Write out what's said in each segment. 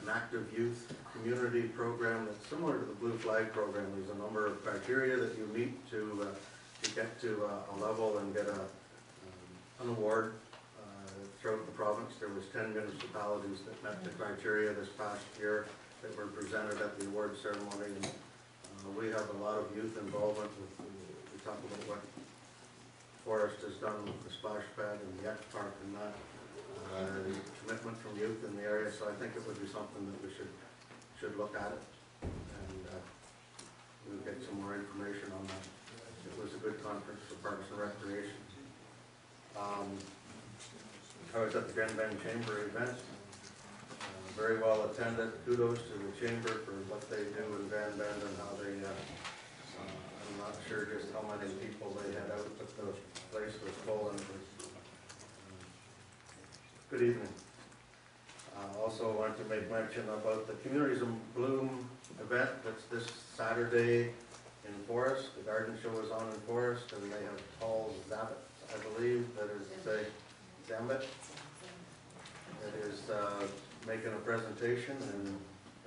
an active youth community program that's similar to the Blue Flag program. There's a number of criteria that you meet to get to a level and get an award. Throughout the province, there was 10 municipalities that met the criteria this past year that were presented at the award ceremony. And, we have a lot of youth involvement with, we talk about what Forest has done with the splash pad and the X Park and that. Commitment from youth in the area, so I think it would be something that we should look at it, and we'll get some more information on that. It was a good conference for Parks and Recreation. I was at the Grand Bend Chamber event, very well attended. Kudos to the Chamber for what they do in Grand Bend and how they, I'm not sure just how many people they had out, but the place was full and it was good evening. Also want to make mention about the Communities in Bloom event that's this Saturday in Forest. The garden show is on in Forest, and they have Paul Zabit, I believe, that is Zambit. It is making a presentation, and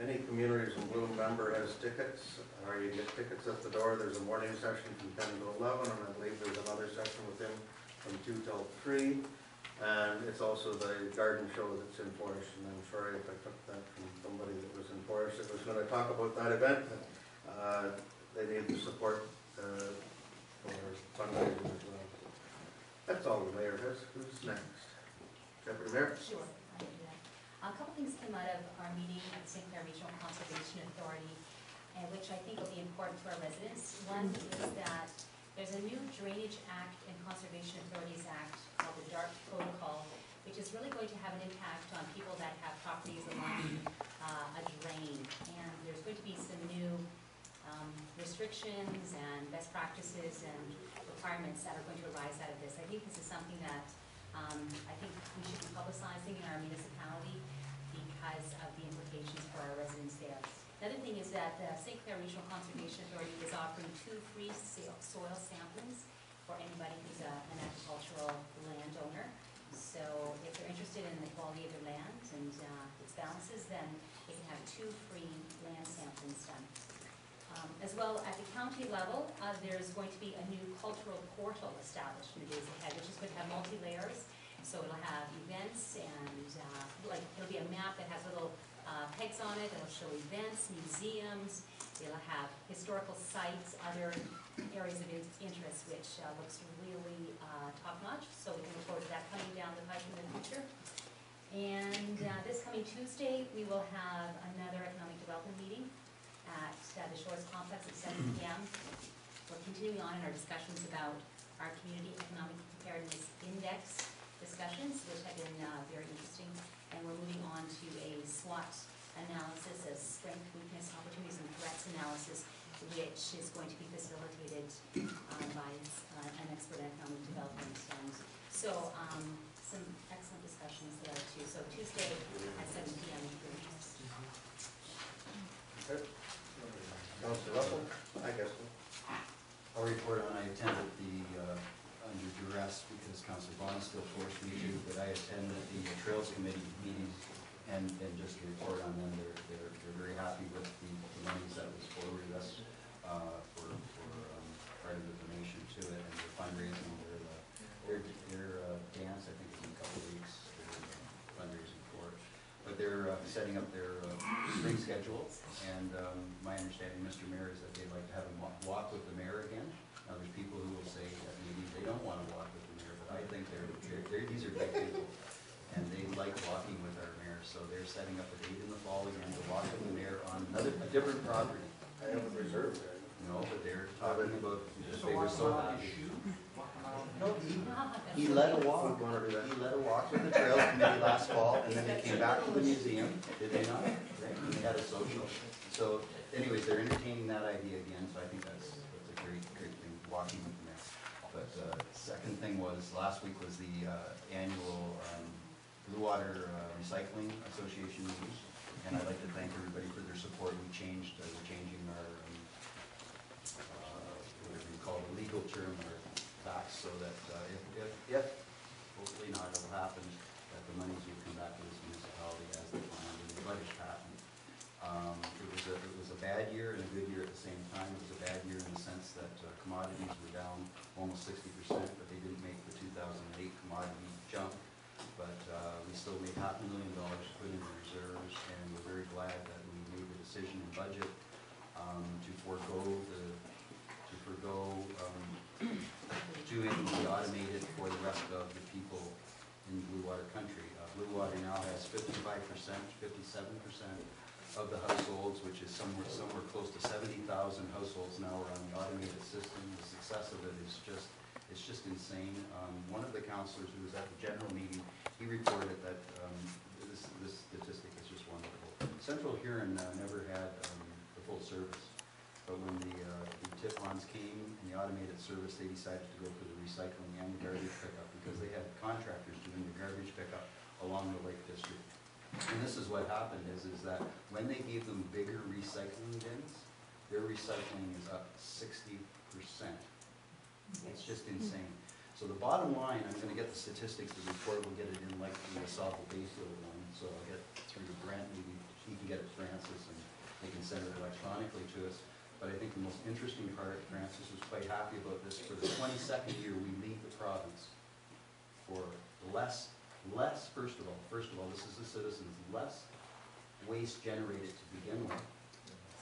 any Communities in Bloom member has tickets, or you get tickets at the door. There's a morning session from 10 to 11, and I believe there's another session with him from 2 till 3. And it's also the garden show that's in Forest, and I'm sorry if I took that from somebody that was in Forest that was going to talk about that event. They need the support for fundraising as well. That's all the mayor has. Who's next? Deputy Mayor? Sure, I can do that. A couple things came out of our meeting at the St. Clair Regional Conservation Authority, which I think will be important to our residents. One is that there's a new Drainage Act and Conservation Authorities Act called the DART Protocol, which is really going to have an impact on people that have properties along a drain. And there's going to be some new restrictions and best practices and requirements that are going to arise out of this. I think this is something that I think we should be publicizing in our municipality because of the implications for our residents there. Another thing is that the St. Clair Regional Conservation Authority is offering 2 free soil samplings for anybody who's an agricultural landowner. So if they're interested in the quality of their land and its balances, then they can have 2 free land samplings done. As well, at the county level, there's going to be a new cultural portal established in the days ahead, which is going to have multi-layers. So it'll have events and like there'll be a map that has little pegs on it. It'll show events, museums. It'll have historical sites, other areas of interest, which looks really top-notch. So we can look forward to that coming down the pipe in the future. And this coming Tuesday, we will have another economic development meeting at the Shores Complex at 7 p.m. We're continuing on in our discussions about our Community Economic Preparedness Index discussions, which have been very interesting. And we're moving on to a SWOT analysis, a strength, weakness, opportunities, and threats analysis, which is going to be facilitated by an expert in economic development. And so some excellent discussions there too. So Tuesday at 7 p.m. if you're interested. Okay. Councilor Russell? I guess so. I'll report on, I attended the, under duress because Councilor Bond still forced me to, but I attended the Trails Committee meetings, and just to report on them, they're very happy with the monies that was forwarded us for part of the donation to it, and their fundraising, their dance, I think it's in a couple of weeks, their fundraising for it. But they're setting up their spring schedule, and my understanding, Mr. Mayor, is that they'd like to have a walk with the mayor again. Now, there's people who will say that maybe they don't want to walk with the mayor, but I think these are big people, and they like walking with our mayor. So they're setting up a date in the fall again to walk with the mayor on a different property. I have a reserve there. No, but they're talking about just they were so happy. No, he led a walk. He led a walk with the Trails Committee last fall, and then they came back to the museum. Did they not? Right? And they had a social. So, anyways, they're entertaining that idea again. So I think that's a great thing, walking with the mayor. But second thing was last week was the annual Blue Water Recycling Association meeting, and I'd like to thank everybody for their support. We're changing our whatever you call the legal term, our tax, so that if hopefully not it'll happen, that the monies will come back to this municipality as they planned in the budget pattern. bad year and a good year at the same time. It was a bad year in the sense that commodities were down almost 60%, but they didn't make the 2008 commodity jump. But we still made $500,000 to put into reserves, and we're very glad that we made the decision in budget to forego doing the automated for the rest of the people in Blue Water country. Blue Water now has 55%, 57% of the households, which is somewhere close to 70,000 households now are on the automated system. The success of it is just insane. One of the counselors who was at the general meeting, he reported that this statistic is just wonderful. Central Huron never had the full service, but when the tip-ons came and the automated service, they decided to go for the recycling and the garbage pickup because they had contractors doing the garbage pickup along the Lake District. And this is what happened is that when they gave them bigger recycling bins, their recycling is up 60%. It's just insane. So the bottom line, I'm going to get the statistics, the report, we'll get it in like the Sauville Bayfield one, so I'll get through to Brent, maybe he can get it to Francis and they can send it electronically to us. But I think the most interesting part, Francis was quite happy about this, for the 22nd year we lead the province for less, first of all, this is the citizens, less waste generated to begin with.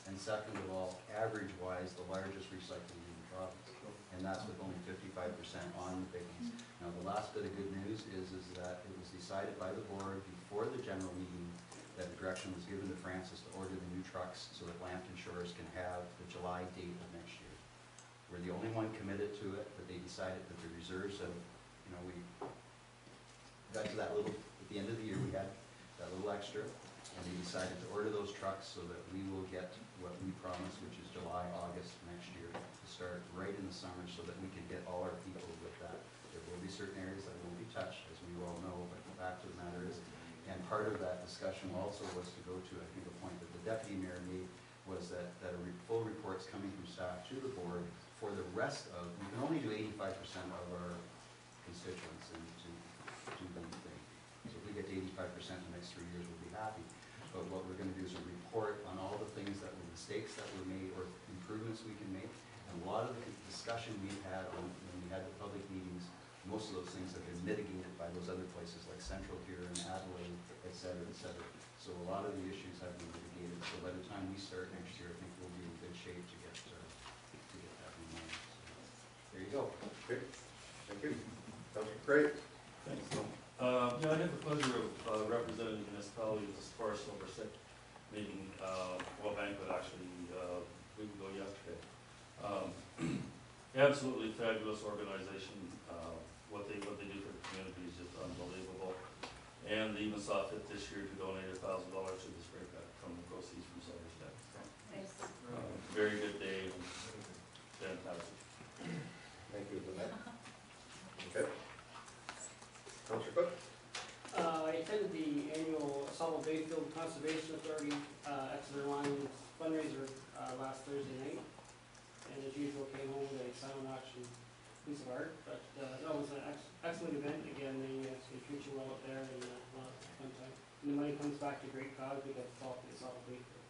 And second of all, average-wise, the largest recycling in the province. And that's with only 55% on the big ones. Now, the last bit of good news is that it was decided by the board before the general meeting that the direction was given to Francis to order the new trucks so that Lambton Shores can have the July date of next year. We're the only one committed to it, but they decided that the reserves of, we got to that little, at the end of the year, we had that little extra, and they decided to order those trucks so that we will get what we promised, which is July, August next year, to start right in the summer so that we can get all our people with that. There will be certain areas that won't be touched, as we all know, but the fact of the matter is, and part of that discussion also was to go to, I think, a point that the deputy mayor made, was that full reports coming from staff to the board for the rest of, we can only do 85% of our constituents and to do the thing. So if we get to 85% in the next 3 years, we'll be happy. But what we're going to do is a report on all the things that were mistakes that were made or improvements we can make. And a lot of the discussion we've had when we had the public meetings, most of those things have been mitigated by those other places like Central here and Adelaide, et cetera, et cetera. So a lot of the issues have been mitigated. So by the time we start next year, I think we'll be in good shape to get that in mind. So there you go. Okay, thank you. That was great. Thanks. I had the pleasure of representing the municipality at the Sparse Oversight meeting, banquet actually, a week ago yesterday. Absolutely fabulous organization. What they do for the community is just unbelievable. And they even saw fit this year to donate $1,000 to the spray pack from the proceeds from Silver's Neck. Nice. Very good day. Fantastic. Thank you for that. Okay. Councilor Cook? I attended the annual Sauville Bayfield Conservation Authority Exeter Line fundraiser last Thursday night. And as usual, came home with a silent auction piece of art. But no, it was an excellent event. Again, they treat you well up there and a lot of fun time. And the money comes back to great cause because it's all for the Sauville Bayfield.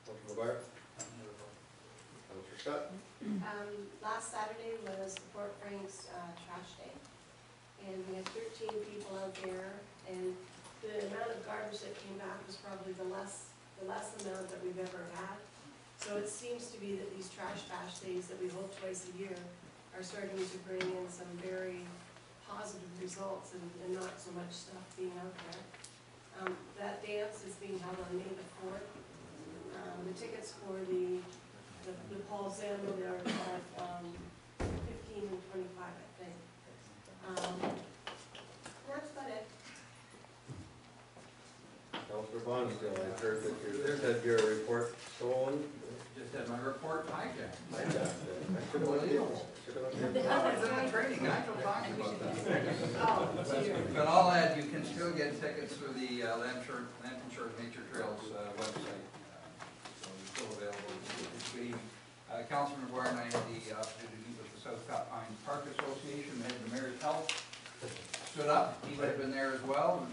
Councilor McGuire? Councilor Scott? Last Saturday was the Fort Frank's trash day, and we had 13 people out there, and the amount of garbage that came back was probably the less amount that we've ever had. So it seems to be that these trash bash days that we hold twice a year are starting to bring in some very positive results and not so much stuff being out there. That dance is being held on May the 4th. The tickets for the Paul Zano, they are 15 and 25, I think. That's about it. Councilor Bonstill, I heard that you had your report stolen. Just had my report hijacked. I should have went in. I was in training, I can talk about that. Oh, But I'll add, you can still get tickets for the Lambton Shores Nature Trails website. So it's still available. Councilman McGuire and I had the opportunity to meet with the South Pines Park Association. The head of the Mayor's Health stood up. He would have been there as well.